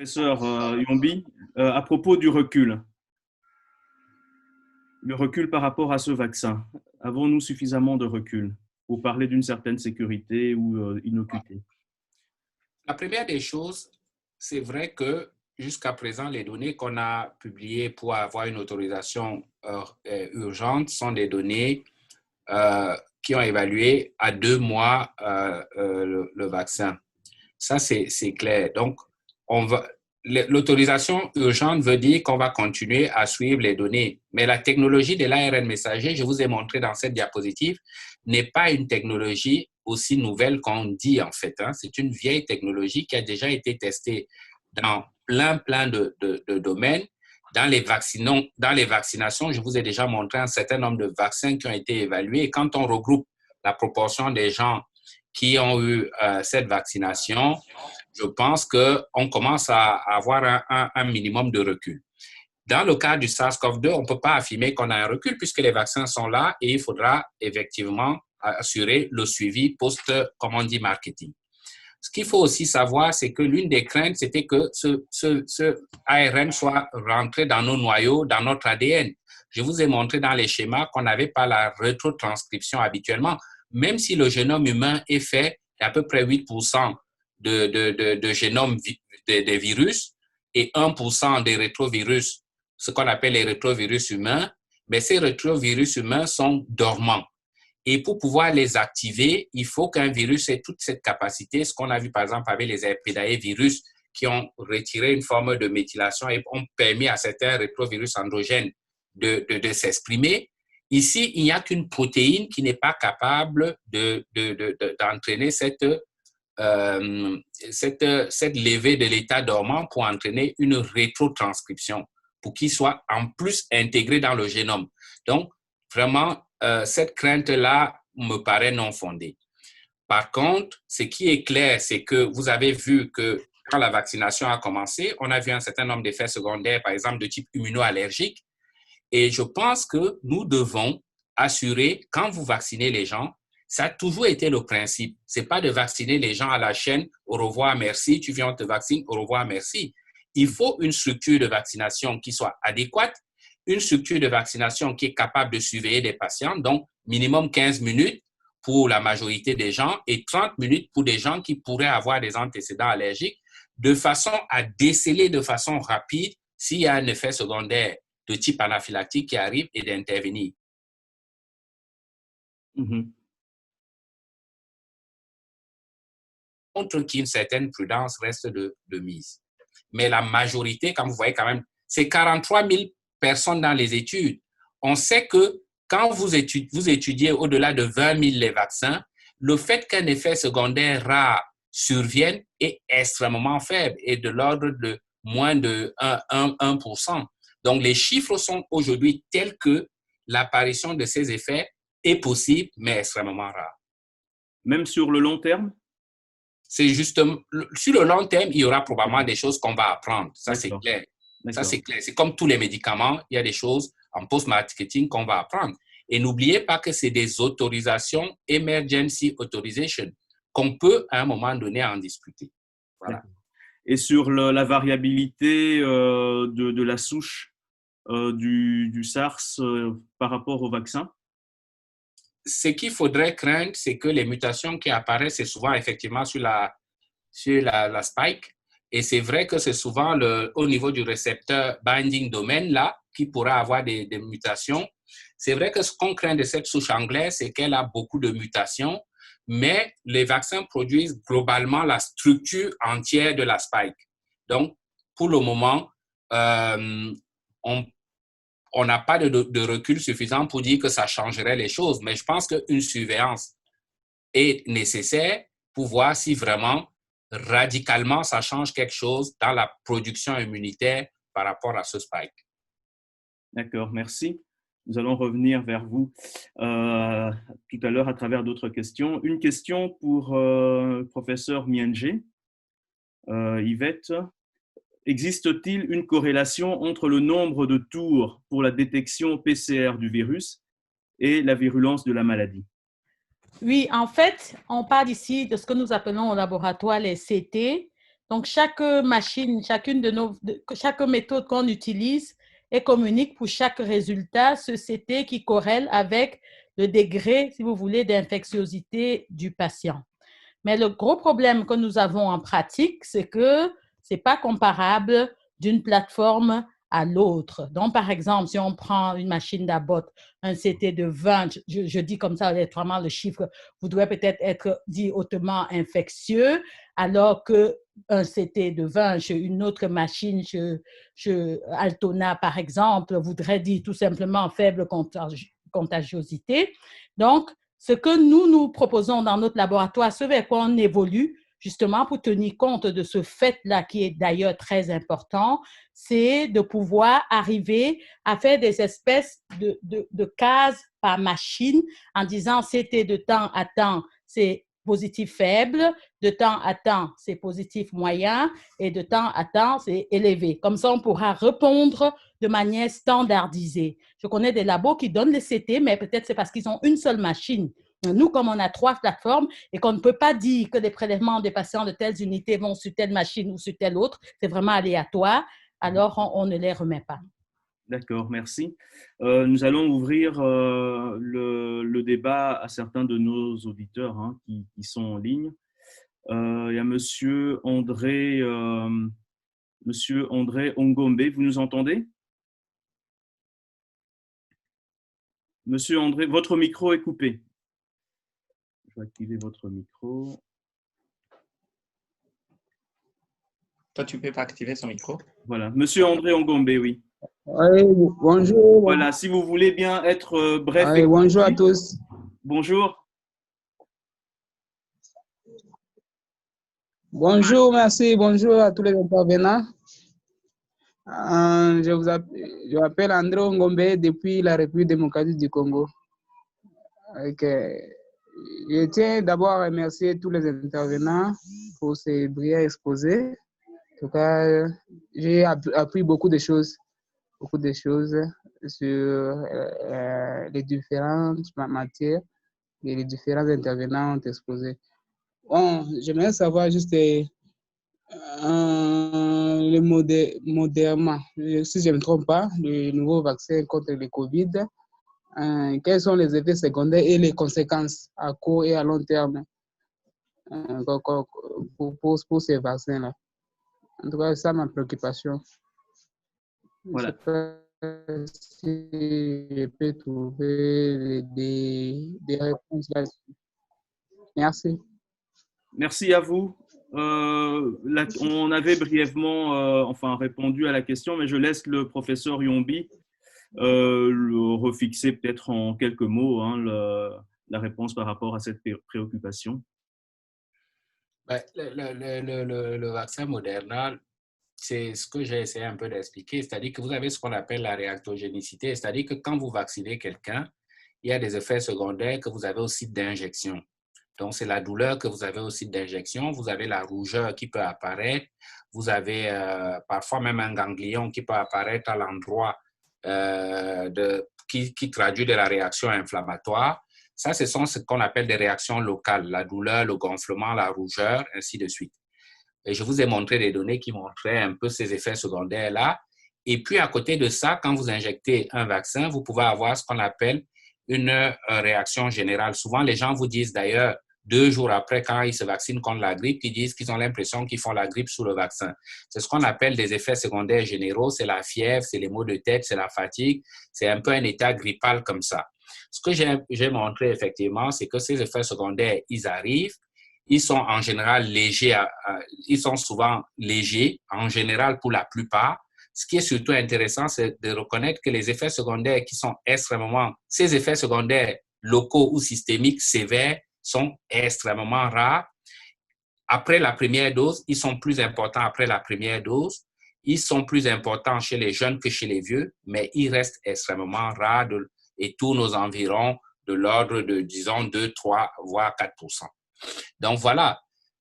Professeur Yombi, à propos du recul, le recul par rapport à ce vaccin, avons-nous suffisamment de recul pour parler d'une certaine sécurité ou innocuité? La première des choses, c'est vrai que jusqu'à présent, les données qu'on a publiées pour avoir une autorisation urgente sont des données qui ont évalué à 2 mois le vaccin. Ça, c'est clair. Donc, l'autorisation urgente veut dire qu'on va continuer à suivre les données. Mais la technologie de l'ARN messager, je vous ai montré dans cette diapositive, n'est pas une technologie aussi nouvelle qu'on dit en fait. C'est une vieille technologie qui a déjà été testée dans plein de domaines. Dans les vaccinations, je vous ai déjà montré un certain nombre de vaccins qui ont été évalués. Et quand on regroupe la proportion des gens qui ont eu cette vaccination, je pense qu'on commence à avoir un minimum de recul. Dans le cas du SARS-CoV-2, on ne peut pas affirmer qu'on a un recul puisque les vaccins sont là et il faudra effectivement assurer le suivi comme on dit, marketing. Ce qu'il faut aussi savoir, c'est que l'une des craintes, c'était que ce ARN soit rentré dans nos noyaux, dans notre ADN. Je vous ai montré dans les schémas qu'on n'avait pas la rétrotranscription habituellement. Même si le génome humain est fait d'à peu près 8% de génome des virus et 1% des rétrovirus, ce qu'on appelle les rétrovirus humains, mais ces rétrovirus humains sont dormants. Et pour pouvoir les activer, il faut qu'un virus ait toute cette capacité, ce qu'on a vu par exemple avec les herpédavirus qui ont retiré une forme de méthylation et ont permis à certains rétrovirus endogènes de s'exprimer. Ici, il n'y a qu'une protéine qui n'est pas capable d'entraîner cette levée de l'état dormant pour entraîner une rétrotranscription, pour qu'il soit en plus intégré dans le génome. Donc, vraiment, cette crainte-là me paraît non fondée. Par contre, ce qui est clair, c'est que vous avez vu que quand la vaccination a commencé, on a vu un certain nombre d'effets secondaires, par exemple de type immuno-allergique. Et je pense que nous devons assurer, quand vous vaccinez les gens, ça a toujours été le principe. Ce n'est pas de vacciner les gens à la chaîne, au revoir, merci, tu viens, on te vaccine, au revoir, merci. Il faut une structure de vaccination qui soit adéquate, une structure de vaccination qui est capable de surveiller des patients, donc minimum 15 minutes pour la majorité des gens et 30 minutes pour des gens qui pourraient avoir des antécédents allergiques, de façon à déceler de façon rapide s'il y a un effet secondaire de type anaphylactique qui arrive et d'intervenir. Montre qu'une certaine prudence reste de mise. Mais la majorité, comme vous voyez quand même, c'est 43 000 personnes dans les études. On sait que quand vous étudiez au-delà de 20 000 les vaccins, le fait qu'un effet secondaire rare survienne est extrêmement faible et de l'ordre de moins de 1%. Donc, les chiffres sont aujourd'hui tels que l'apparition de ces effets est possible, mais extrêmement rare. Même sur le long terme? C'est justement, sur le long terme, il y aura probablement des choses qu'on va apprendre. Ça, c'est clair. Ça, c'est clair. C'est comme tous les médicaments, il y a des choses en post-marketing qu'on va apprendre. Et n'oubliez pas que c'est des autorisations, emergency authorization, qu'on peut à un moment donné en discuter. Voilà. Et sur la variabilité de la souche du SARS par rapport au vaccin? Ce qu'il faudrait craindre, c'est que les mutations qui apparaissent, c'est souvent effectivement sur la spike. Et c'est vrai que c'est souvent au niveau du récepteur binding domain là qui pourra avoir des mutations. C'est vrai que ce qu'on craint de cette souche anglaise, c'est qu'elle a beaucoup de mutations, mais les vaccins produisent globalement la structure entière de la spike. Donc, pour le moment, on n'a pas de recul suffisant pour dire que ça changerait les choses, mais je pense qu'une surveillance est nécessaire pour voir si vraiment, radicalement, ça change quelque chose dans la production immunitaire par rapport à ce spike. D'accord, merci. Nous allons revenir vers vous tout à l'heure à travers d'autres questions. Une question pour professeur Mienge. Yvette, existe-t-il une corrélation entre le nombre de tours pour la détection PCR du virus et la virulence de la maladie? Oui, en fait, on parle ici de ce que nous appelons au laboratoire les CT, Donc, chaque machine, chaque méthode qu'on utilise est communique pour chaque résultat ce CT qui corrèle avec le degré, si vous voulez, d'infectiosité du patient. Mais le gros problème que nous avons en pratique, c'est que ce n'est pas comparable d'une plateforme à l'autre. Donc, par exemple, si on prend une machine d'Abbott, un CT de 20, je dis comme ça, vraiment le chiffre voudrait peut-être être dit hautement infectieux, alors qu'un CT de 20 chez une autre machine, chez Altona, par exemple, voudrait dire tout simplement faible contagiosité. Donc, ce que nous proposons dans notre laboratoire, ce vers quoi on évolue, justement pour tenir compte de ce fait-là qui est d'ailleurs très important, c'est de pouvoir arriver à faire des espèces de cases par machine en disant c'était de temps à temps, c'est positif faible, de temps à temps, c'est positif moyen et de temps à temps, c'est élevé. Comme ça, on pourra répondre de manière standardisée. Je connais des labos qui donnent les CT, mais peut-être c'est parce qu'ils ont une seule machine. Nous, comme on a 3 plateformes et qu'on ne peut pas dire que les prélèvements des patients de telles unités vont sur telle machine ou sur telle autre, c'est vraiment aléatoire, alors on ne les remet pas. D'accord, merci. Nous allons ouvrir le débat à certains de nos auditeurs qui sont en ligne. Il y a Monsieur André Ongombe. Vous nous entendez? Monsieur André, votre micro est coupé. Je vais activer votre micro. Toi, tu ne peux pas activer son micro. Voilà, Monsieur André Ongombe, oui. Oui, bonjour. Voilà, si vous voulez bien être bref. Oui, bonjour à tous. Bonjour. Bonjour, merci. Bonjour à tous les intervenants. Je m'appelle André Ongombe depuis la République démocratique du Congo. Je tiens d'abord à remercier tous les intervenants pour ces brillants exposés. En tout cas, j'ai appris beaucoup de choses sur les différentes matières et les différents intervenants ont exposé. Bon, j'aimerais savoir juste le Moderna, si je ne me trompe pas, le nouveau vaccin contre le Covid. Quels sont les effets secondaires et les conséquences à court et à long terme pour ces vaccins-là? En tout cas, c'est ça ma préoccupation. Voilà. Je ne sais pas si je peux trouver des réponses là-dessus. Merci. Merci à vous. On avait brièvement répondu à la question, mais je laisse le professeur Yombi le refixer peut-être en quelques mots la réponse par rapport à cette préoccupation. Le vaccin Moderna, c'est ce que j'ai essayé un peu d'expliquer, c'est-à-dire que vous avez ce qu'on appelle la réactogénicité, c'est-à-dire que quand vous vaccinez quelqu'un, il y a des effets secondaires que vous avez au site d'injection. Donc, c'est la douleur que vous avez au site d'injection, vous avez la rougeur qui peut apparaître, vous avez parfois même un ganglion qui peut apparaître à l'endroit qui traduit de la réaction inflammatoire. Ça, ce sont ce qu'on appelle des réactions locales, la douleur, le gonflement, la rougeur, ainsi de suite. Et je vous ai montré des données qui montraient un peu ces effets secondaires-là. Et puis, à côté de ça, quand vous injectez un vaccin, vous pouvez avoir ce qu'on appelle une réaction générale. Souvent, les gens vous disent d'ailleurs, 2 jours après, quand ils se vaccinent contre la grippe, ils disent qu'ils ont l'impression qu'ils font la grippe sous le vaccin. C'est ce qu'on appelle des effets secondaires généraux. C'est la fièvre, c'est les maux de tête, c'est la fatigue. C'est un peu un état grippal comme ça. Ce que j'ai montré effectivement, c'est que ces effets secondaires, ils arrivent. Ils sont en général légers, ils sont souvent légers, en général pour la plupart. Ce qui est surtout intéressant, c'est de reconnaître que les effets secondaires qui sont ces effets secondaires locaux ou systémiques sévères sont extrêmement rares. Après la première dose, ils sont plus importants après la première dose. Ils sont plus importants chez les jeunes que chez les vieux, mais ils restent extrêmement rares et tournent aux environs de l'ordre de, disons, 2, 3, voire 4%. Donc, voilà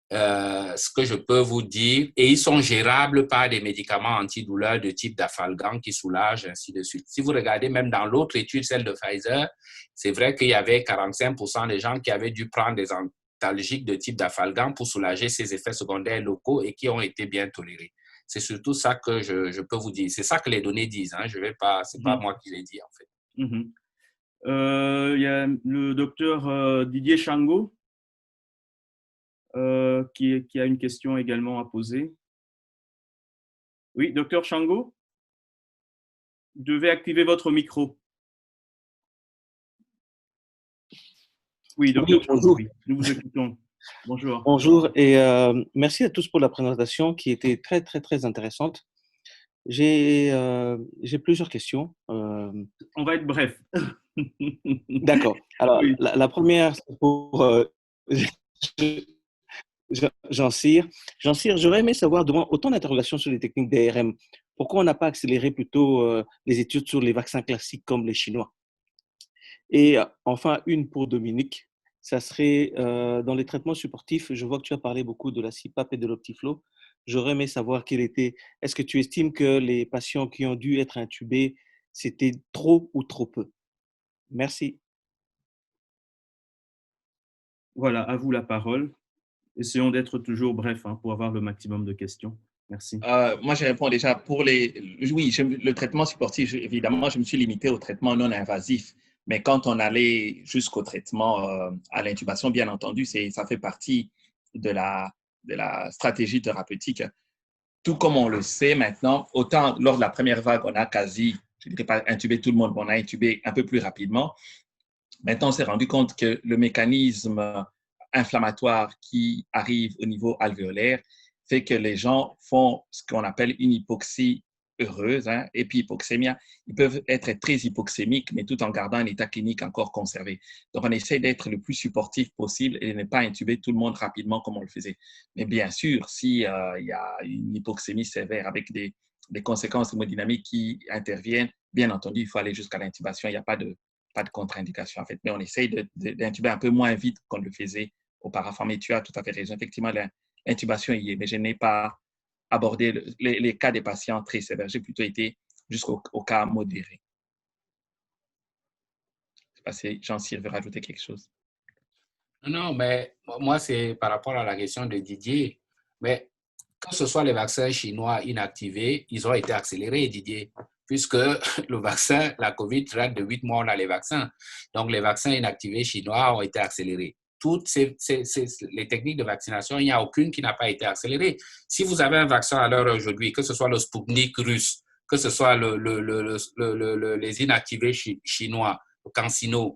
ce que je peux vous dire. Et ils sont gérables par des médicaments antidouleurs de type Dafalgan qui soulagent, ainsi de suite. Si vous regardez même dans l'autre étude, celle de Pfizer, c'est vrai qu'il y avait 45% des gens qui avaient dû prendre des ophtalmiques de type d'Afalgan pour soulager ces effets secondaires locaux et qui ont été bien tolérés. C'est surtout ça que je peux vous dire. C'est ça que les données disent. Hein. Je vais pas, c'est pas moi qui l'ai dit en fait. Il y a le docteur Didier Chango qui a une question également à poser. Oui, docteur Chango, vous devez activer votre micro. Oui, docteur Chango, oui, nous vous écoutons. Bonjour. Bonjour et merci à tous pour la présentation qui était très, très, très intéressante. J'ai plusieurs questions. On va être bref. D'accord. Alors, oui. la première, c'est pour Jean-Cyr. Jean-Cyr, j'aurais aimé savoir, devant autant d'interrogations sur les techniques d'ARM, pourquoi on n'a pas accéléré plutôt les études sur les vaccins classiques comme les Chinois? Et enfin, une pour Dominique. Ça serait dans les traitements supportifs. Je vois que tu as parlé beaucoup de la CPAP et de l'Optiflow. J'aurais aimé savoir est-ce que tu estimes que les patients qui ont dû être intubés, c'était trop ou trop peu? Merci. Voilà, à vous la parole. Essayons d'être toujours bref pour avoir le maximum de questions. Merci. Moi, je réponds déjà pour oui, le traitement supportif, évidemment, je me suis limité au traitement non invasif. Mais quand on allait jusqu'au traitement à l'intubation, bien entendu, ça fait partie de la stratégie thérapeutique. Tout comme on le sait maintenant, autant lors de la première vague, on a quasi, je ne dirais pas intubé tout le monde, mais on a intubé un peu plus rapidement. Maintenant, on s'est rendu compte que le mécanisme inflammatoire qui arrive au niveau alvéolaire fait que les gens font ce qu'on appelle une hypoxie heureuse, et puis hypoxémia. Ils peuvent être très hypoxémiques, mais tout en gardant un état clinique encore conservé. Donc, on essaie d'être le plus supportif possible et de ne pas intuber tout le monde rapidement comme on le faisait. Mais bien sûr, s'il y a une hypoxémie sévère avec des conséquences hémodynamiques qui interviennent, bien entendu, il faut aller jusqu'à l'intubation. Il n'y a pas de contre-indication, en fait. Mais on essaye d'intuber un peu moins vite qu'on le faisait auparavant. Mais tu as tout à fait raison. Effectivement, l'intubation y est, mais je n'ai pas abordé les cas des patients très sévères. J'ai plutôt été jusqu'au cas modéré. Je ne sais pas si Jean-Cyr veut rajouter quelque chose. Non, mais moi, c'est par rapport à la question de Didier. Mais que ce soit les vaccins chinois inactivés, ils ont été accélérés, Didier, puisque le vaccin, la COVID, rate de 8 mois, on a les vaccins. Donc, les vaccins inactivés chinois ont été accélérés. Toutes les techniques de vaccination, il n'y a aucune qui n'a pas été accélérée. Si vous avez un vaccin à l'heure aujourd'hui, que ce soit le Sputnik russe, que ce soit les inactivés chinois, le CanSino,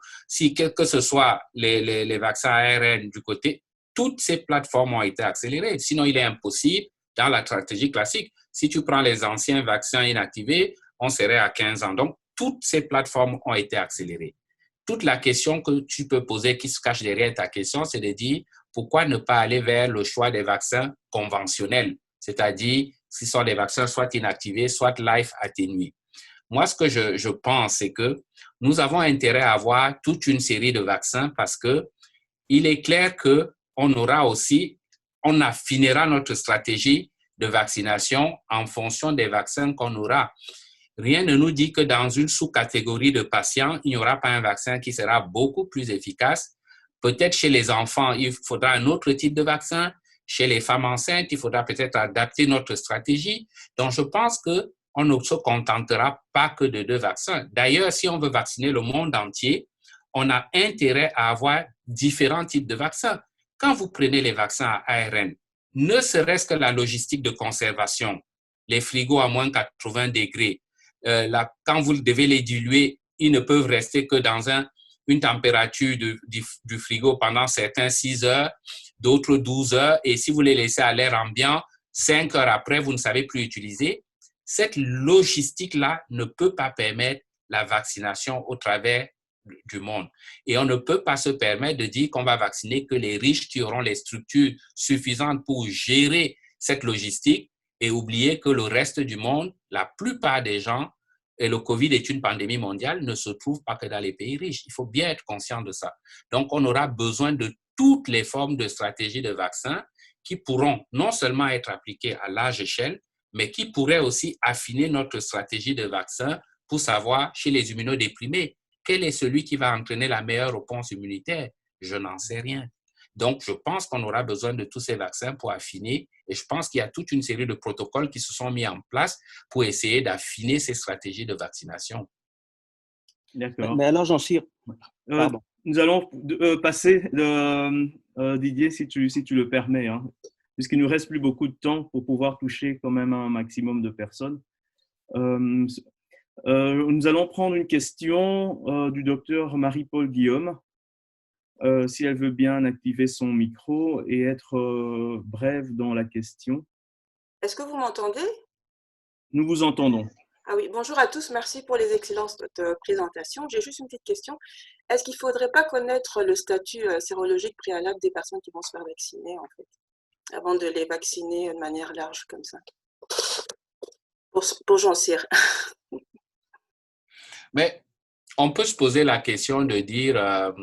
que ce soit les vaccins ARN du côté, toutes ces plateformes ont été accélérées. Sinon, il est impossible, dans la stratégie classique, si tu prends les anciens vaccins inactivés, on serait à 15 ans. Donc, toutes ces plateformes ont été accélérées. Toute la question que tu peux poser qui se cache derrière ta question, c'est de dire pourquoi ne pas aller vers le choix des vaccins conventionnels, c'est-à-dire ce sont des vaccins soit inactivés, soit live atténués. Moi, ce que je pense, c'est que nous avons intérêt à avoir toute une série de vaccins parce que il est clair qu'on aura aussi, on affinera notre stratégie de vaccination en fonction des vaccins qu'on aura. Rien ne nous dit que dans une sous-catégorie de patients, il n'y aura pas un vaccin qui sera beaucoup plus efficace. Peut-être chez les enfants, il faudra un autre type de vaccin. Chez les femmes enceintes, il faudra peut-être adapter notre stratégie. Donc, je pense qu'on ne se contentera pas que de 2 vaccins. D'ailleurs, si on veut vacciner le monde entier, on a intérêt à avoir différents types de vaccins. Quand vous prenez les vaccins à ARN, ne serait-ce que la logistique de conservation, les frigos à moins 80 degrés, quand vous devez les diluer, ils ne peuvent rester que dans une température du frigo pendant certains 6 heures, d'autres 12 heures, et si vous les laissez à l'air ambiant, 5 heures après, vous ne savez plus utiliser. Cette logistique-là ne peut pas permettre la vaccination au travers du monde. Et on ne peut pas se permettre de dire qu'on va vacciner que les riches qui auront les structures suffisantes pour gérer cette logistique et oublier que le reste du monde, la plupart des gens, et le COVID est une pandémie mondiale, ne se trouvent pas que dans les pays riches. Il faut bien être conscient de ça. Donc, on aura besoin de toutes les formes de stratégies de vaccins qui pourront non seulement être appliquées à large échelle, mais qui pourraient aussi affiner notre stratégie de vaccin pour savoir, chez les immunodéprimés, quel est celui qui va entraîner la meilleure réponse immunitaire? Je n'en sais rien. Donc, je pense qu'on aura besoin de tous ces vaccins pour affiner. Et je pense qu'il y a toute une série de protocoles qui se sont mis en place pour essayer d'affiner ces stratégies de vaccination. D'accord. Mais alors, Jean-Cyr, pardon. Nous allons passer, Didier, si tu le permets, hein, puisqu'il ne nous reste plus beaucoup de temps pour pouvoir toucher quand même un maximum de personnes. Nous allons prendre une question du docteur Marie-Paul Guillaume, si elle veut bien activer son micro et être brève dans la question. Est-ce que vous m'entendez? Nous vous entendons. Ah oui, bonjour à tous, merci pour les excellences de présentation. J'ai juste une petite question. Est-ce qu'il ne faudrait pas connaître le statut sérologique préalable des personnes qui vont se faire vacciner, en fait, avant de les vacciner de manière large comme ça? Pour Jean-Cyr. Mais on peut se poser la question de dire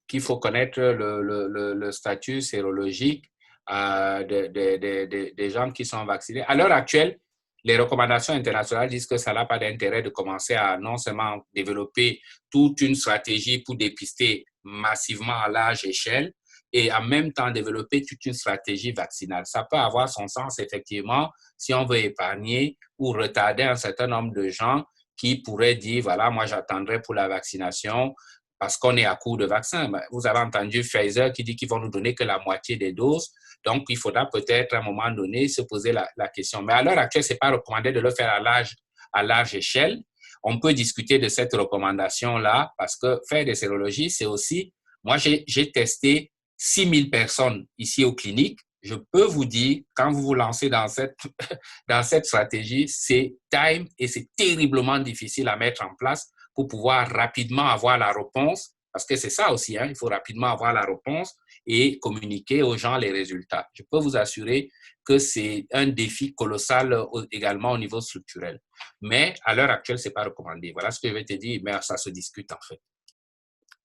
qu'il faut connaître le statut sérologique des gens qui sont vaccinés. À l'heure actuelle, les recommandations internationales disent que ça n'a pas d'intérêt de commencer à non seulement développer toute une stratégie pour dépister massivement à large échelle et en même temps développer toute une stratégie vaccinale. Ça peut avoir son sens, effectivement, si on veut épargner ou retarder un certain nombre de gens qui pourraient dire, voilà, moi j'attendrai pour la vaccination parce qu'on est à court de vaccins. Vous avez entendu Pfizer qui dit qu'ils vont nous donner que la moitié des doses. Donc, il faudra peut-être à un moment donné se poser la question. Mais à l'heure actuelle, ce n'est pas recommandé de le faire à large échelle. On peut discuter de cette recommandation-là parce que faire des sérologies, c'est aussi... Moi, j'ai testé 6000 personnes ici aux cliniques. Je peux vous dire, quand vous vous lancez dans cette stratégie, c'est time et c'est terriblement difficile à mettre en place pour pouvoir rapidement avoir la réponse. Parce que c'est ça aussi, hein, il faut rapidement avoir la réponse et communiquer aux gens les résultats. Je peux vous assurer que c'est un défi colossal également au niveau structurel. Mais à l'heure actuelle, ce n'est pas recommandé. Voilà ce que je vais te dire, mais ça se discute en fait.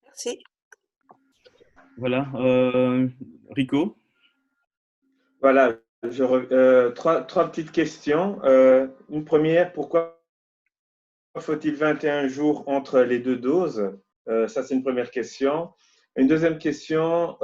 Merci. Voilà. Rico? Voilà. Trois petites questions. Une première, pourquoi faut-il 21 jours entre les deux doses? Ça, c'est une première question. Une deuxième question,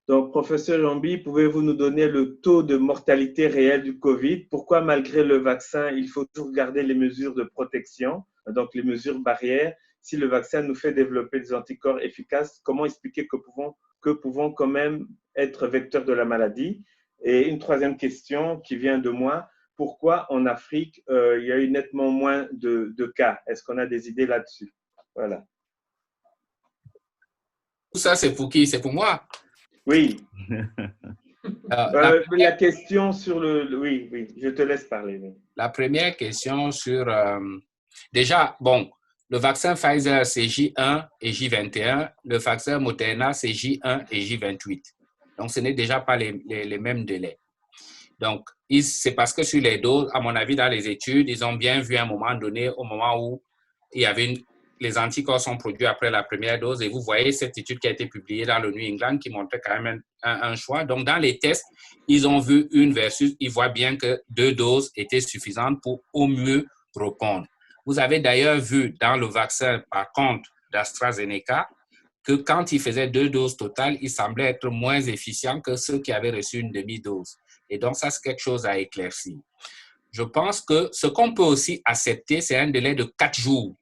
donc, professeur Jambi, pouvez-vous nous donner le taux de mortalité réel du COVID? Pourquoi, malgré le vaccin, il faut toujours garder les mesures de protection, donc les mesures barrières? Si le vaccin nous fait développer des anticorps efficaces, comment expliquer que pouvons quand même être vecteurs de la maladie? Et une troisième question qui vient de moi, pourquoi en Afrique, il y a eu nettement moins de cas? Est-ce qu'on a des idées là-dessus? Voilà. Tout ça, c'est pour qui? C'est pour moi? Oui. La question sur Oui, je te laisse parler. Oui. La première question sur... déjà, bon, le vaccin Pfizer, c'est J1 et J21. Le vaccin Moderna, c'est J1 et J28. Donc, ce n'est déjà pas les mêmes délais. Donc, c'est parce que sur les doses, à mon avis, dans les études, ils ont bien vu à un moment donné, au moment où il y avait les anticorps sont produits après la première dose. Et vous voyez cette étude qui a été publiée dans le New England qui montrait quand même un choix. Donc, dans les tests, ils ont vu une versus, ils voient bien que 2 doses étaient suffisantes pour au mieux répondre. Vous avez d'ailleurs vu dans le vaccin, par contre, d'AstraZeneca, que quand ils faisaient 2 doses totales, ils semblaient être moins efficients que ceux qui avaient reçu une demi-dose. Et donc, ça, c'est quelque chose à éclaircir. Je pense que ce qu'on peut aussi accepter, c'est un délai de 4 jours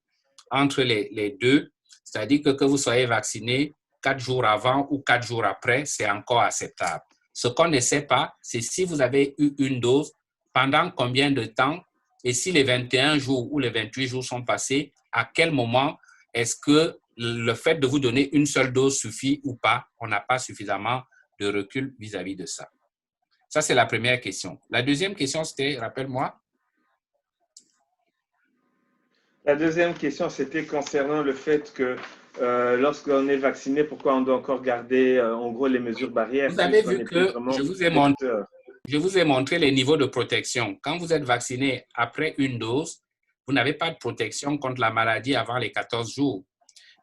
entre les deux. C'est-à-dire que vous soyez vacciné 4 jours avant ou 4 jours après, c'est encore acceptable. Ce qu'on ne sait pas, c'est si vous avez eu une dose, pendant combien de temps, et si les 21 jours ou les 28 jours sont passés, à quel moment est-ce que le fait de vous donner une seule dose suffit ou pas? On n'a pas suffisamment de recul vis-à-vis de ça. Ça, c'est la première question. La deuxième question, c'était, rappelle-moi. La deuxième question, c'était concernant le fait que lorsqu'on est vacciné, pourquoi on doit encore garder en gros les mesures barrières? Vous avez vu que je vous ai montré les niveaux de protection. Quand vous êtes vacciné après une dose, vous n'avez pas de protection contre la maladie avant les 14 jours.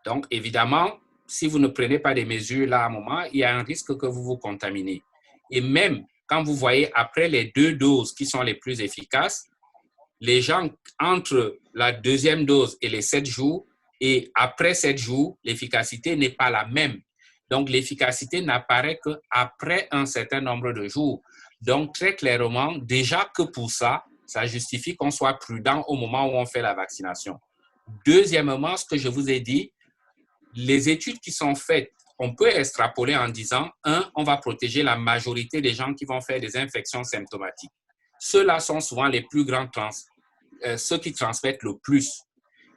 Donc, évidemment, si vous ne prenez pas des mesures là à un moment, il y a un risque que vous vous contaminez. Et même quand vous voyez après les 2 doses qui sont les plus efficaces, les gens entre la deuxième dose et les 7 jours, et après 7 jours, l'efficacité n'est pas la même. Donc, l'efficacité n'apparaît qu'après un certain nombre de jours. Donc, très clairement, déjà que pour ça, ça justifie qu'on soit prudent au moment où on fait la vaccination. Deuxièmement, ce que je vous ai dit, les études qui sont faites, on peut extrapoler en disant, on va protéger la majorité des gens qui vont faire des infections symptomatiques. Ceux-là sont souvent les plus grands, ceux qui transmettent le plus.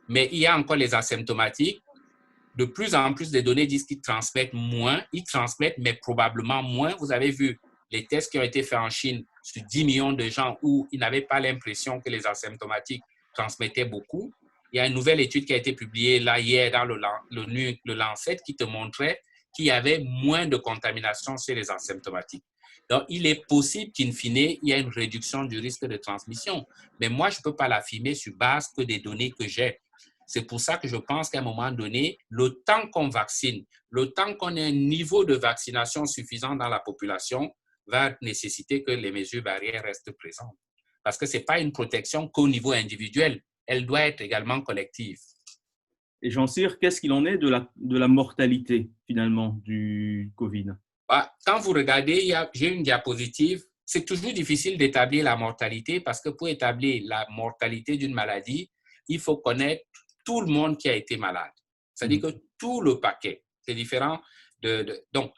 Mais il y a encore les asymptomatiques. De plus en plus, les données disent qu'ils transmettent moins. Ils transmettent, mais probablement moins. Vous avez vu les tests qui ont été faits en Chine sur 10 millions de gens où ils n'avaient pas l'impression que les asymptomatiques transmettaient beaucoup. Il y a une nouvelle étude qui a été publiée là hier dans le Lancet qui te montrait qu'il y avait moins de contamination chez les asymptomatiques. Donc, il est possible qu'in fine, il y ait une réduction du risque de transmission. Mais moi, je ne peux pas l'affirmer sur base que des données que j'ai. C'est pour ça que je pense qu'à un moment donné, le temps qu'on vaccine, le temps qu'on ait un niveau de vaccination suffisant dans la population va nécessiter que les mesures barrières restent présentes. Parce que ce n'est pas une protection qu'au niveau individuel, elle doit être également collective. Et Jean-Cyr, qu'est-ce qu'il en est de la mortalité finalement du Covid? Quand vous regardez, j'ai une diapositive. C'est toujours difficile d'établir la mortalité parce que pour établir la mortalité d'une maladie, il faut connaître tout le monde qui a été malade. C'est-à-dire que tout le paquet, c'est différent donc,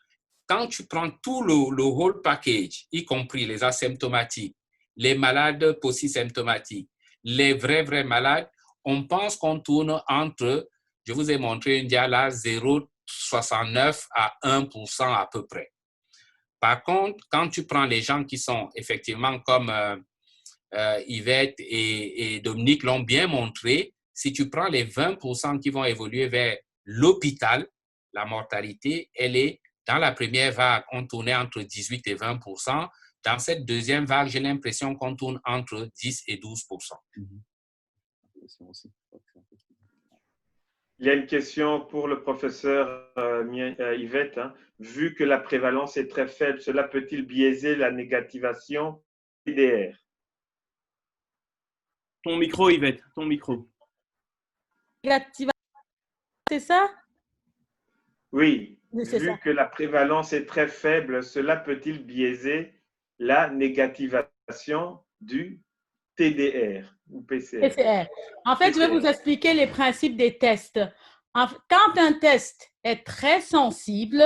quand tu prends tout le whole package, y compris les asymptomatiques, les malades polysymptomatiques, les vrais malades, on pense qu'on tourne entre, je vous ai montré une dia là, 0,69 à 1% à peu près. Par contre, quand tu prends les gens qui sont effectivement comme Yvette et Dominique l'ont bien montré, si tu prends les 20% qui vont évoluer vers l'hôpital, la mortalité, elle est, dans la première vague, on tournait entre 18 et 20%. Dans cette deuxième vague, j'ai l'impression qu'on tourne entre 10 et 12%. Il y a une question pour le professeur Yvette. Vu que la prévalence est très faible, cela peut-il biaiser la négativation TDR? Ton micro, Yvette, ton micro. C'est ça? Oui. Vu que la prévalence est très faible, cela peut-il biaiser la négativation du TDR ou PCR? PCR. En fait, je vais vous expliquer les principes des tests. Quand un test est très sensible,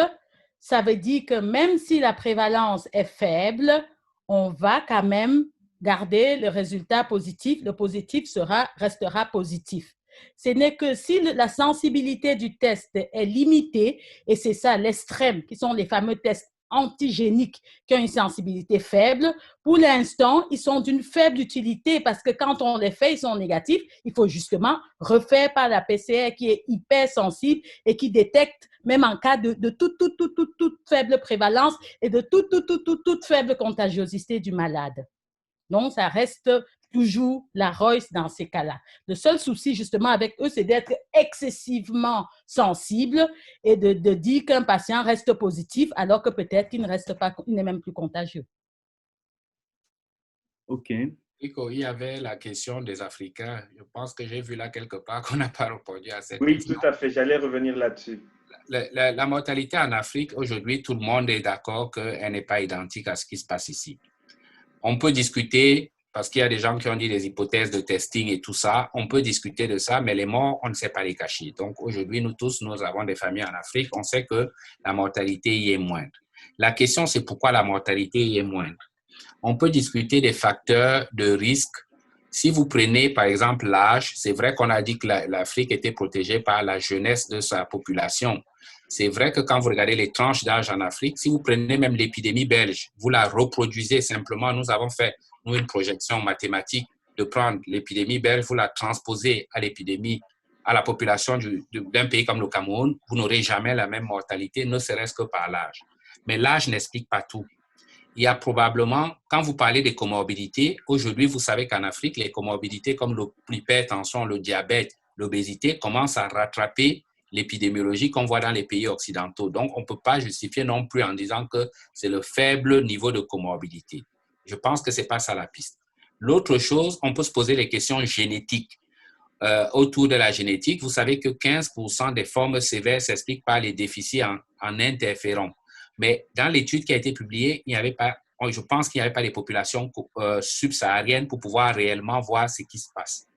ça veut dire que même si la prévalence est faible, on va quand même garder le résultat positif. Le positif restera positif. Ce n'est que si la sensibilité du test est limitée, et c'est ça l'extrême, qui sont les fameux tests antigéniques qui ont une sensibilité faible. Pour l'instant, ils sont d'une faible utilité parce que quand on les fait, ils sont négatifs. Il faut justement refaire par la PCR qui est hyper sensible et qui détecte même en cas de toute faible prévalence et de toute faible contagiosité du malade. Donc, ça reste toujours la Royce dans ces cas-là. Le seul souci, justement, avec eux, c'est d'être excessivement sensible et de dire qu'un patient reste positif alors que peut-être qu'il ne reste pas, il n'est même plus contagieux. OK. Il y avait la question des Africains. Je pense que j'ai vu là quelque part qu'on n'a pas répondu à cette question. Oui, tout à fait. J'allais revenir là-dessus. La mortalité en Afrique, aujourd'hui, tout le monde est d'accord qu'elle n'est pas identique à ce qui se passe ici. On peut discuter, parce qu'il y a des gens qui ont dit des hypothèses de testing et tout ça, on peut discuter de ça, mais les morts, on ne sait pas les cacher. Donc aujourd'hui, nous tous, nous avons des familles en Afrique, on sait que la mortalité y est moindre. La question, c'est pourquoi la mortalité y est moindre. On peut discuter des facteurs de risque. Si vous prenez, par exemple, l'âge, c'est vrai qu'on a dit que l'Afrique était protégée par la jeunesse de sa population. C'est vrai que quand vous regardez les tranches d'âge en Afrique, si vous prenez même l'épidémie belge, vous la reproduisez simplement. Nous avons fait une projection mathématique de prendre l'épidémie belge, vous la transposez à l'épidémie, à la population d'un pays comme le Cameroun, vous n'aurez jamais la même mortalité, ne serait-ce que par l'âge. Mais l'âge n'explique pas tout. Il y a probablement, quand vous parlez des comorbidités, aujourd'hui, vous savez qu'en Afrique, les comorbidités comme l'hypertension, le diabète, l'obésité commencent à rattraper l'épidémiologie qu'on voit dans les pays occidentaux. Donc, on ne peut pas justifier non plus en disant que c'est le faible niveau de comorbidité. Je pense que ce n'est pas ça la piste. L'autre chose, on peut se poser les questions génétiques. Autour de la génétique, vous savez que 15% des formes sévères s'expliquent par les déficits en interférant. Mais dans l'étude qui a été publiée, il n'y avait pas, je pense qu'il n'y avait pas les populations subsahariennes pour pouvoir réellement voir ce qui se passe.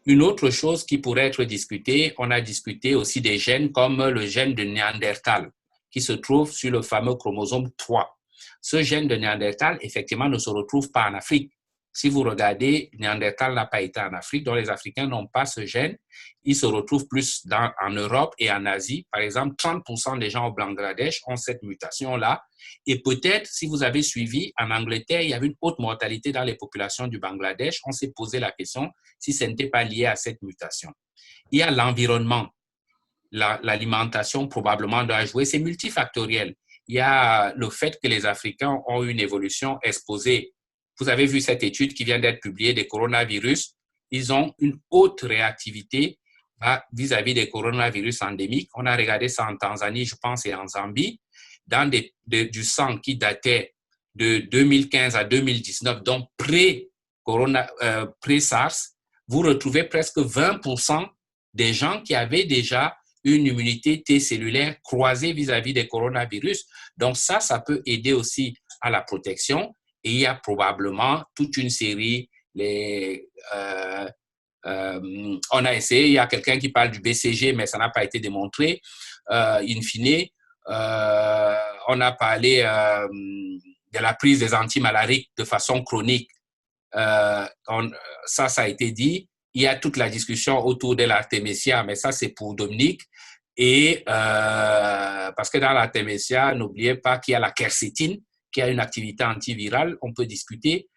Une autre chose qui pourrait être discutée, on a discuté aussi des gènes comme le gène de Néandertal, qui se trouve sur le fameux chromosome 3. Ce gène de Néandertal, effectivement, ne se retrouve pas en Afrique. Si vous regardez, Néandertal n'a pas été en Afrique, donc les Africains n'ont pas ce gène. Il se retrouve plus en Europe et en Asie. Par exemple, 30% des gens au Bangladesh ont cette mutation-là. Et peut-être, si vous avez suivi, en Angleterre, il y avait une haute mortalité dans les populations du Bangladesh. On s'est posé la question si ce n'était pas lié à cette mutation. Il y a l'environnement. L'alimentation probablement doit jouer. C'est multifactoriel. Il y a le fait que les Africains ont une évolution exposée. Vous avez vu cette étude qui vient d'être publiée des coronavirus. Ils ont une haute réactivité vis-à-vis des coronavirus endémiques. On a regardé ça en Tanzanie, je pense, et en Zambie, dans du sang qui datait de 2015 à 2019, donc pré-SARS. Vous retrouvez presque 20% des gens qui avaient déjà une immunité T cellulaire croisée vis-à-vis des coronavirus. Donc ça peut aider aussi à la protection. Et il y a probablement toute une série, on a essayé, il y a quelqu'un qui parle du BCG, mais ça n'a pas été démontré. In fine, on a parlé de la prise des antimalariques de façon chronique. Ça a été dit. Il y a toute la discussion autour de l'artémisia, mais ça, c'est pour Dominique. Et parce que dans l'artémisia, n'oubliez pas qu'il y a la quercétine, qui a une activité antivirale, on peut discuter,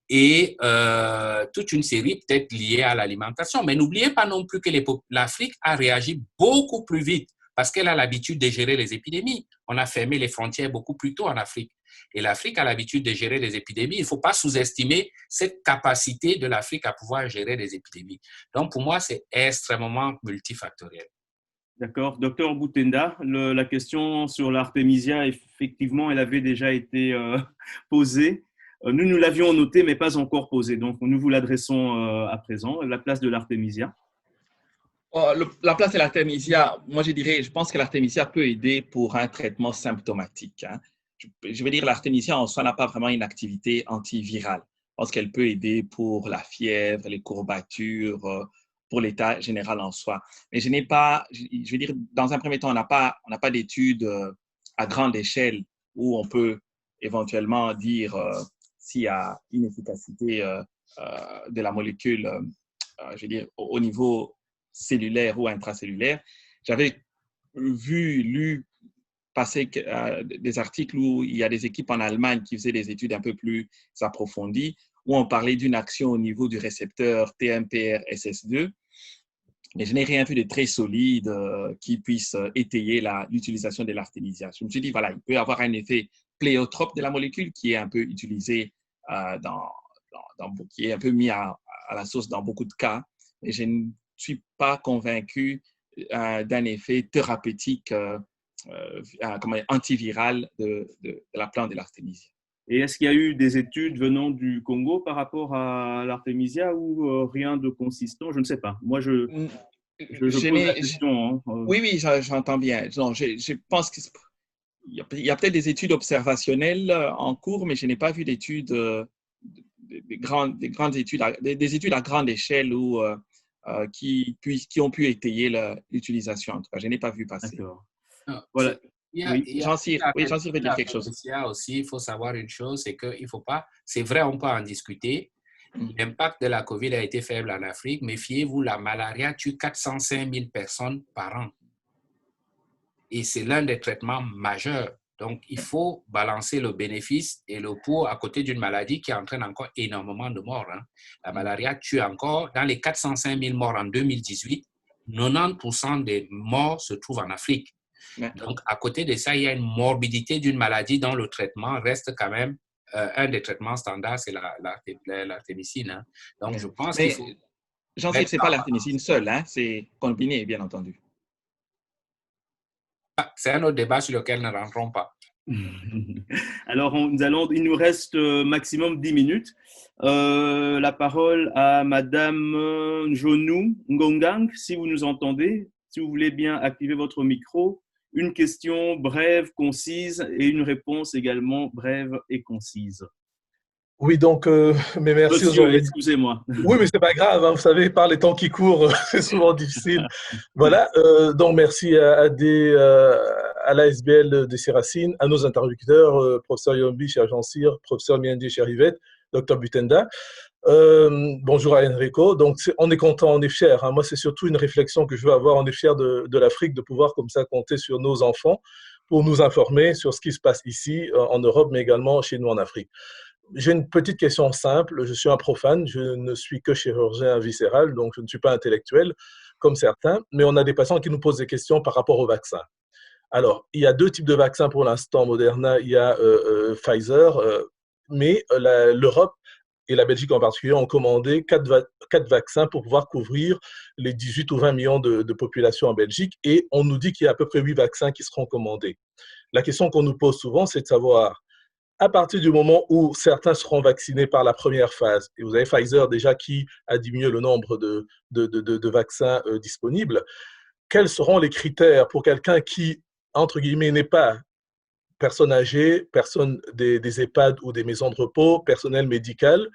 et toute une série peut-être liée à l'alimentation. Mais n'oubliez pas non plus que l'Afrique a réagi beaucoup plus vite parce qu'elle a l'habitude de gérer les épidémies. On a fermé les frontières beaucoup plus tôt en Afrique. Et l'Afrique a l'habitude de gérer les épidémies. Il ne faut pas sous-estimer cette capacité de l'Afrique à pouvoir gérer les épidémies. Donc, pour moi, c'est extrêmement multifactoriel. D'accord. Docteur Boutenda, la question sur l'artémisia, effectivement, elle avait déjà été posée. Nous l'avions notée, mais pas encore posée. Donc, nous vous l'adressons à présent. La place de l'artémisia. La place de l'artémisia, moi je pense que l'artémisia peut aider pour un traitement symptomatique. Hein. Je veux dire, l'artémisia en soi n'a pas vraiment une activité antivirale. Je pense qu'elle peut aider pour la fièvre, les courbatures, pour l'état général en soi. Mais je n'ai pas, je veux dire, dans un premier temps, on n'a pas d'études à grande échelle où on peut éventuellement dire s'il y a une efficacité de la molécule, je veux dire, au niveau cellulaire ou intracellulaire. J'avais lu passer des articles où il y a des équipes en Allemagne qui faisaient des études un peu plus approfondies, où on parlait d'une action au niveau du récepteur TMPRSS2, mais je n'ai rien vu de très solide qui puisse étayer l'utilisation de l'artémisia. Je me suis dit, voilà, il peut y avoir un effet pléiotrope de la molécule qui est un peu utilisé, qui est un peu mis à la sauce dans beaucoup de cas, mais je ne suis pas convaincu d'un effet thérapeutique antiviral de la plante de l'artémisia. Et est-ce qu'il y a eu des études venant du Congo par rapport à l'artémisia ou rien de consistant? Je ne sais pas. Moi, je pose la question. Oui, j'entends bien. Non, je pense qu'il y a peut-être des études observationnelles en cours, mais je n'ai pas vu d'études, des grandes études, des études à grande échelle qui ont pu étayer l'utilisation. En tout cas, je n'ai pas vu passer. D'accord. Voilà. Jean-Cyr veut dire quelque chose. Il faut savoir une chose, c'est qu'il ne faut pas, c'est vrai, on peut en discuter. L'impact de la COVID a été faible en Afrique, mais fiez-vous, la malaria tue 405 000 personnes par an. Et c'est l'un des traitements majeurs. Donc, il faut balancer le bénéfice et le pour à côté d'une maladie qui entraîne encore énormément de morts. Hein. La malaria tue encore, dans les 405 000 morts en 2018, 90% des morts se trouvent en Afrique. Donc, à côté de ça, il y a une morbidité d'une maladie dont le traitement reste quand même un des traitements standards, c'est l'artémicine. Hein. Donc, je pense qu'il faut... Jean-Cyr, ce n'est pas l'artémicine seule, hein? C'est combiné, bien entendu. C'est un autre débat sur lequel nous ne rentrons pas. Alors, il nous reste maximum 10 minutes. La parole à Madame Jonou Ngongang, si vous nous entendez. Si vous voulez bien activer votre micro Une question brève, concise et une réponse également brève et concise. Oui, donc, mais merci Monsieur, aujourd'hui. excusez-moi. Oui, mais c'est pas grave, hein, vous savez, par les temps qui courent, c'est souvent difficile. Voilà, donc merci à l'ASBL de Séracine, à nos interlocuteurs, professeur Yombi, cher Jean-Cyr, professeur Miandi, cher Yvette, docteur Butenda. Bonjour à Enrico. Donc, on est content, on est fiers. Hein. Moi, c'est surtout une réflexion que je veux avoir. On est fiers de l'Afrique, de pouvoir comme ça compter sur nos enfants pour nous informer sur ce qui se passe ici, en Europe, mais également chez nous en Afrique. J'ai une petite question simple. Je suis un profane, je ne suis que chirurgien viscéral, donc je ne suis pas intellectuel comme certains, mais on a des patients qui nous posent des questions par rapport au vaccin. Alors, il y a deux types de vaccins pour l'instant, Moderna, il y a Pfizer, mais l'Europe et la Belgique en particulier ont commandé 4 vaccins pour pouvoir couvrir les 18 ou 20 millions de population en Belgique, et on nous dit qu'il y a à peu près 8 vaccins qui seront commandés. La question qu'on nous pose souvent, c'est de savoir, à partir du moment où certains seront vaccinés par la première phase, et vous avez Pfizer déjà qui a diminué le nombre de vaccins disponibles, quels seront les critères pour quelqu'un qui, entre guillemets, n'est pas personne âgée, personne des EHPAD ou des maisons de repos, personnel médical,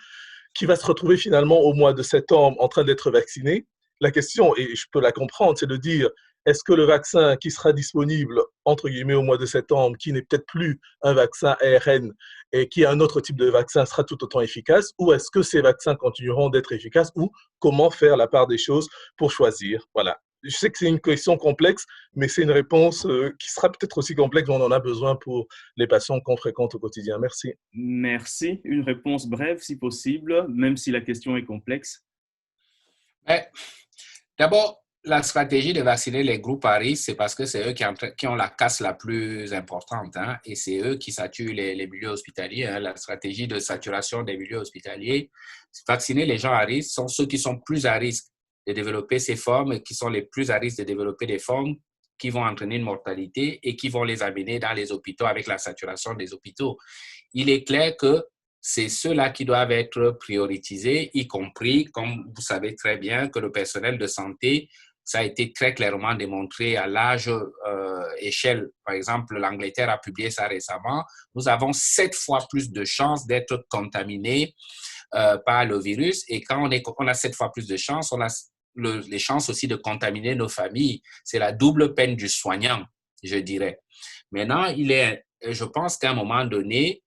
qui va se retrouver finalement au mois de septembre en train d'être vacciné? La question, et je peux la comprendre, c'est de dire, est-ce que le vaccin qui sera disponible, entre guillemets, au mois de septembre, qui n'est peut-être plus un vaccin ARN et qui est un autre type de vaccin, sera tout autant efficace, ou est-ce que ces vaccins continueront d'être efficaces, ou comment faire la part des choses pour choisir? Voilà. Je sais que c'est une question complexe, mais c'est une réponse qui sera peut-être aussi complexe, mais on en a besoin pour les patients qu'on fréquente au quotidien. Merci. Merci. Une réponse brève, si possible, même si la question est complexe. D'abord, la stratégie de vacciner les groupes à risque, c'est parce que c'est eux qui ont la casse la plus importante, hein, et c'est eux qui saturent les milieux hospitaliers. Hein. La stratégie de saturation des milieux hospitaliers, vacciner les gens à risque sont ceux qui sont plus à risque de développer ces formes, qui sont les plus à risque de développer des formes qui vont entraîner une mortalité et qui vont les amener dans les hôpitaux avec la saturation des hôpitaux. Il est clair que c'est ceux-là qui doivent être prioritisés, y compris, comme vous savez très bien, que le personnel de santé, ça a été très clairement démontré à large échelle. Par exemple, l'Angleterre a publié ça récemment. Nous avons 7 fois plus de chances d'être contaminés par le virus. Et quand on a 7 fois plus de chances, on a les chances aussi de contaminer nos familles. C'est la double peine du soignant, je dirais. Maintenant, je pense qu'à un moment donné,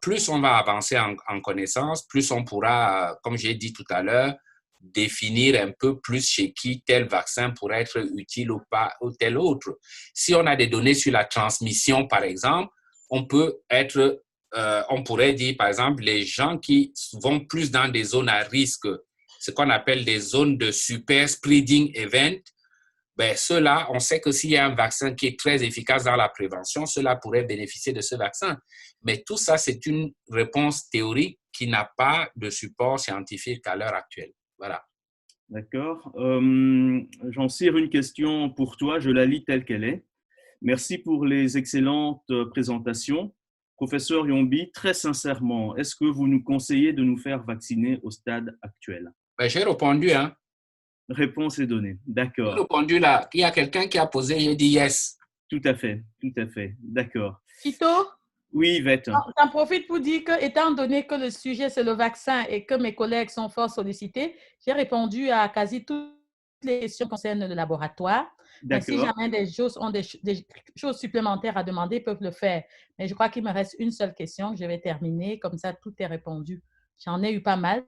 plus on va avancer en connaissance, plus on pourra, comme j'ai dit tout à l'heure, définir un peu plus chez qui tel vaccin pourrait être utile ou pas, ou tel autre. Si on a des données sur la transmission, par exemple, on pourrait dire, par exemple, les gens qui vont plus dans des zones à risque, ce qu'on appelle des zones de super spreading event, ben, ceux-là, on sait que s'il y a un vaccin qui est très efficace dans la prévention, ceux-là pourraient bénéficier de ce vaccin. Mais tout ça, c'est une réponse théorique qui n'a pas de support scientifique à l'heure actuelle. Voilà. D'accord. Jean-Cyr, une question pour toi, je la lis telle qu'elle est. Merci pour les excellentes présentations. Professeur Yombi, très sincèrement, est-ce que vous nous conseillez de nous faire vacciner au stade actuel? Ben, j'ai répondu, hein. Réponse est donnée. D'accord. J'ai répondu là. Il y a quelqu'un qui a posé, j'ai dit yes. Tout à fait. D'accord. Tito? Oui, Yvette. J'en profite pour dire que, étant donné que le sujet, c'est le vaccin et que mes collègues sont fort sollicités, j'ai répondu à quasi toutes les questions concernant le laboratoire. Mais si jamais des choses ont des choses supplémentaires à demander, ils peuvent le faire. Mais je crois qu'il me reste une seule question que je vais terminer. Comme ça, tout est répondu. J'en ai eu pas mal.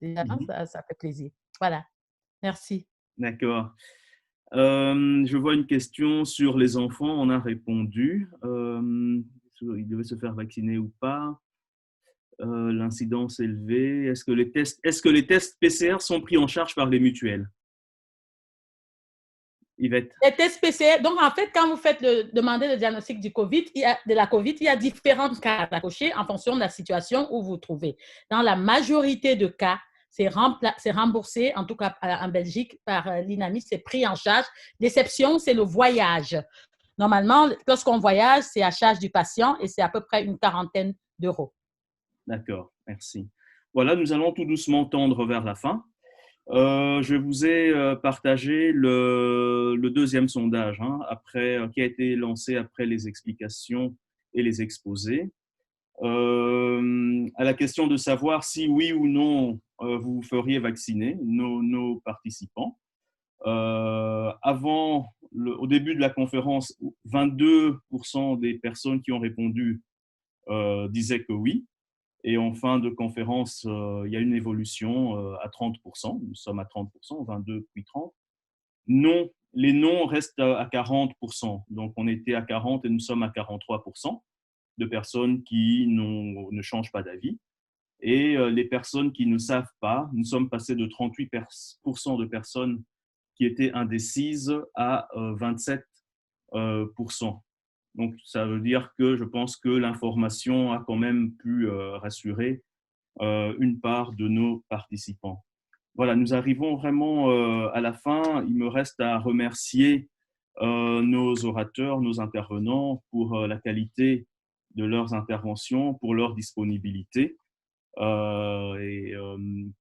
Ça fait plaisir. Voilà. Merci. D'accord. Je vois une question sur les enfants. On a répondu. Ils devaient se faire vacciner ou pas. L'incidence élevée. Est-ce que les tests PCR sont pris en charge par les mutuelles? Yvette. Les tests PCR, donc en fait, quand vous demandez le diagnostic de la COVID, il y a différentes cas à cocher en fonction de la situation où vous vous trouvez. Dans la majorité de cas, c'est remboursé, en tout cas en Belgique, par l'INAMI, c'est pris en charge. L'exception, c'est le voyage. Normalement, lorsqu'on voyage, c'est à charge du patient et c'est à peu près une quarantaine d'euros. D'accord, merci. Voilà, nous allons tout doucement tendre vers la fin. Je vous ai partagé le deuxième sondage qui a été lancé après les explications et les exposés. À la question de savoir si oui ou non vous vous feriez vacciner, nos participants. Au début de la conférence, 22% des personnes qui ont répondu disaient que oui. Et en fin de conférence, il y a une évolution à 30%. Nous sommes à 30%, 22 puis 30. Non, les non restent à 40%. Donc, on était à 40 et nous sommes à 43% de personnes qui ne changent pas d'avis. Et les personnes qui ne savent pas, nous sommes passés de 38% de personnes qui étaient indécises à 27%. Donc, ça veut dire que je pense que l'information a quand même pu rassurer une part de nos participants. Voilà, nous arrivons vraiment à la fin. Il me reste à remercier nos orateurs, nos intervenants pour la qualité de leurs interventions, pour leur disponibilité et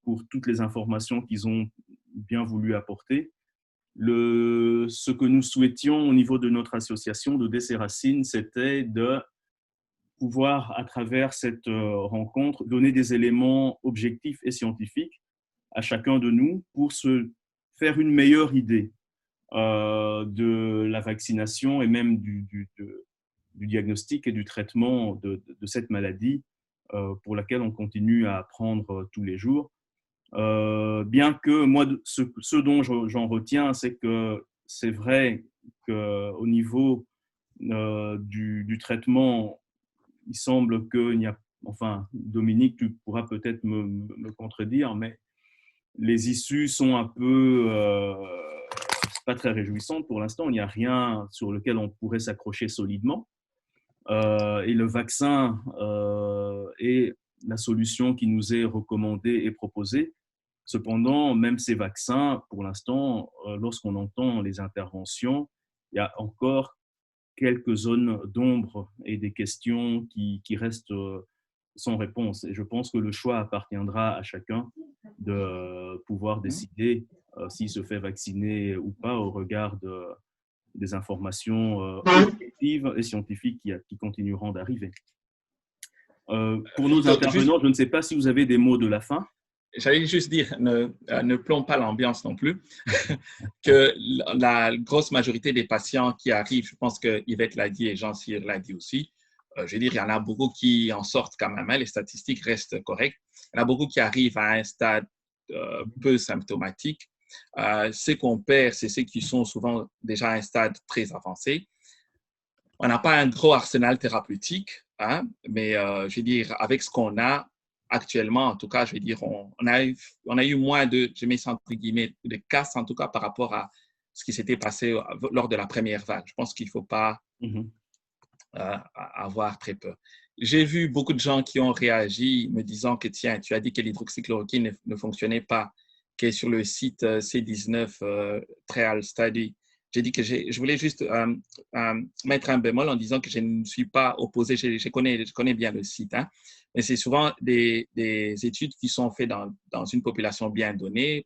pour toutes les informations qu'ils ont bien voulu apporter. Ce que nous souhaitions au niveau de notre association d'Odessa Racine, c'était de pouvoir, à travers cette rencontre, donner des éléments objectifs et scientifiques à chacun de nous pour se faire une meilleure idée de la vaccination et même du diagnostic et du traitement de cette maladie pour laquelle on continue à apprendre tous les jours. Bien que moi, ce dont j'en retiens, c'est que c'est vrai qu'au niveau du traitement, il semble qu'il n'y a, enfin, Dominique, tu pourras peut-être me contredire, mais les issues sont un peu pas très réjouissantes pour l'instant. Il n'y a rien sur lequel on pourrait s'accrocher solidement. Et le vaccin est la solution qui nous est recommandée et proposée. Cependant, même ces vaccins, pour l'instant, lorsqu'on entend les interventions, il y a encore quelques zones d'ombre et des questions qui restent sans réponse. Et je pense que le choix appartiendra à chacun de pouvoir décider s'il se fait vacciner ou pas au regard des informations objectives et scientifiques qui continueront d'arriver. Pour nos intervenants, je ne sais pas si vous avez des mots de la fin. J'allais juste dire, ne plombe pas l'ambiance non plus, que la grosse majorité des patients qui arrivent, je pense que Yvette l'a dit et Jean-Cyr l'a dit aussi, je veux dire, il y en a beaucoup qui en sortent quand même, les statistiques restent correctes. Il y en a beaucoup qui arrivent à un stade peu symptomatique. Ceux qu'on perd, c'est ceux qui sont souvent déjà à un stade très avancé. On n'a pas un gros arsenal thérapeutique, mais je veux dire, avec ce qu'on a, actuellement, en tout cas, je veux dire, on a eu moins de, je mets ça entre guillemets, de casse, en tout cas, par rapport à ce qui s'était passé lors de la première vague. Je pense qu'il ne faut pas avoir très peur. J'ai vu beaucoup de gens qui ont réagi me disant que, tiens, tu as dit que l'hydroxychloroquine ne fonctionnait pas, qui est sur le site C19 Trial Study. J'ai dit que je voulais juste mettre un bémol en disant que je ne suis pas opposé, je connais bien le site, mais c'est souvent des études qui sont faites dans une population bien donnée,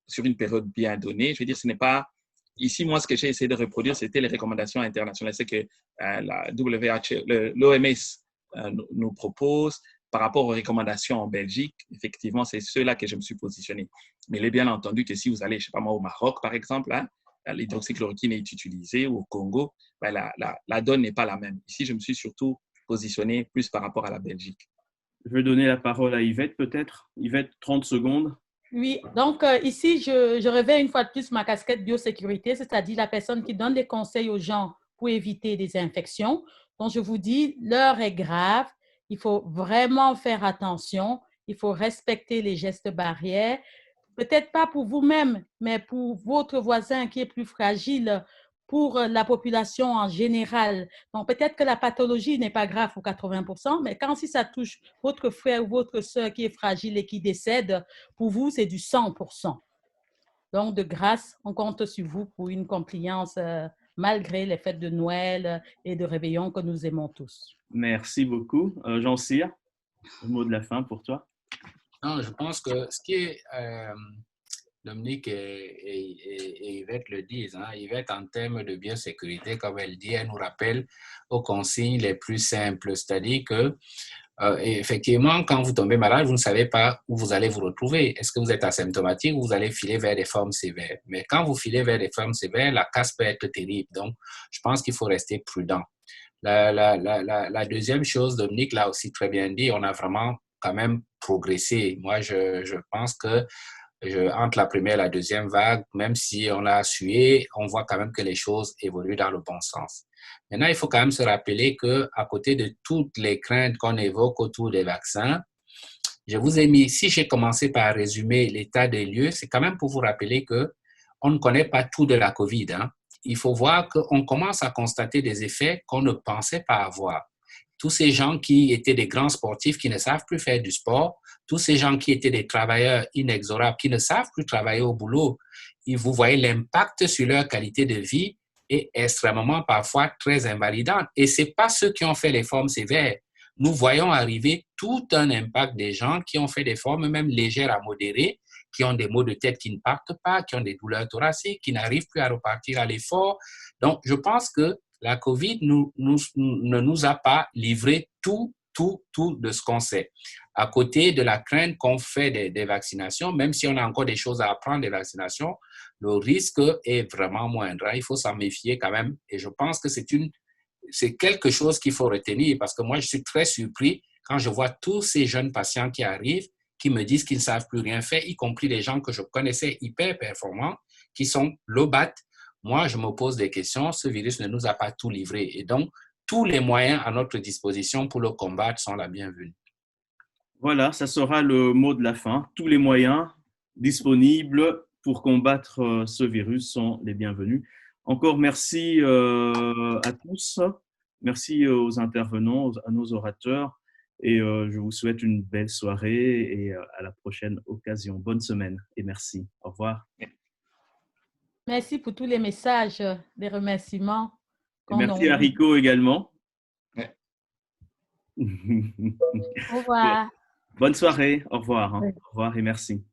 sur une période bien donnée. Je veux dire, ce n'est pas... Ici, moi, ce que j'ai essayé de reproduire, c'était les recommandations internationales. C'est que la l'OMS nous propose par rapport aux recommandations en Belgique. Effectivement, c'est ceux-là que je me suis positionné. Mais il est bien entendu que si vous allez, je ne sais pas moi, au Maroc, par exemple, l'hydroxychloroquine est utilisée, ou au Congo, la donne n'est pas la même. Ici, je me suis surtout positionné plus par rapport à la Belgique. Je vais donner la parole à Yvette, peut-être. Yvette, 30 secondes. Oui, donc ici, je révèle une fois de plus ma casquette biosécurité, c'est-à-dire la personne qui donne des conseils aux gens pour éviter des infections. Donc, je vous dis, l'heure est grave. Il faut vraiment faire attention. Il faut respecter les gestes barrières. Peut-être pas pour vous-même, mais pour votre voisin qui est plus fragile, pour la population en général. Donc, peut-être que la pathologie n'est pas grave pour 80%, mais si ça touche votre frère ou votre soeur qui est fragile et qui décède, pour vous, c'est du 100%. Donc, de grâce, on compte sur vous pour une compliance malgré les fêtes de Noël et de réveillon que nous aimons tous. Merci beaucoup. Jean-Cyr, le mot de la fin pour toi. Non, je pense que ce qui est Dominique et Yvette le disent. Hein. Yvette, en termes de biosécurité, comme elle dit, elle nous rappelle aux consignes les plus simples. C'est-à-dire que, effectivement, quand vous tombez malade, vous ne savez pas où vous allez vous retrouver. Est-ce que vous êtes asymptomatique ou vous allez filer vers des formes sévères? Mais quand vous filez vers des formes sévères, la casse peut être terrible. Donc, je pense qu'il faut rester prudent. La deuxième chose, Dominique l'a aussi très bien dit, on a vraiment quand même progressé. Moi, je pense que entre la première et la deuxième vague, même si on a sué, on voit quand même que les choses évoluent dans le bon sens. Maintenant, il faut quand même se rappeler qu'à côté de toutes les craintes qu'on évoque autour des vaccins, je vous ai mis, si j'ai commencé par résumer l'état des lieux, c'est quand même pour vous rappeler qu'on ne connaît pas tout de la COVID. Hein. Il faut voir qu'on commence à constater des effets qu'on ne pensait pas avoir. Tous ces gens qui étaient des grands sportifs qui ne savent plus faire du sport, tous ces gens qui étaient des travailleurs inexorables qui ne savent plus travailler au boulot, et vous voyez l'impact sur leur qualité de vie est extrêmement parfois très invalidant. Et ce n'est pas ceux qui ont fait les formes sévères. Nous voyons arriver tout un impact des gens qui ont fait des formes même légères à modérées, qui ont des maux de tête qui ne partent pas, qui ont des douleurs thoraciques, qui n'arrivent plus à repartir à l'effort. Donc, je pense que la COVID ne nous a pas livré tout de ce qu'on sait. À côté de la crainte qu'on fait des vaccinations, même si on a encore des choses à apprendre des vaccinations, le risque est vraiment moindre. Il faut s'en méfier quand même. Et je pense que c'est quelque chose qu'il faut retenir parce que moi, je suis très surpris quand je vois tous ces jeunes patients qui arrivent, qui me disent qu'ils ne savent plus rien faire, y compris les gens que je connaissais hyper performants, qui sont low-bat. Moi, je me pose des questions. Ce virus ne nous a pas tout livré. Et donc, tous les moyens à notre disposition pour le combattre sont la bienvenue. Voilà, ça sera le mot de la fin. Tous les moyens disponibles pour combattre ce virus sont les bienvenus. Encore merci à tous. Merci aux intervenants, à nos orateurs. Et je vous souhaite une belle soirée et à la prochaine occasion. Bonne semaine et merci. Au revoir. Merci pour tous les messages, des remerciements. Merci à Rico également. Au revoir. Bonne soirée. Au revoir. Au revoir et merci.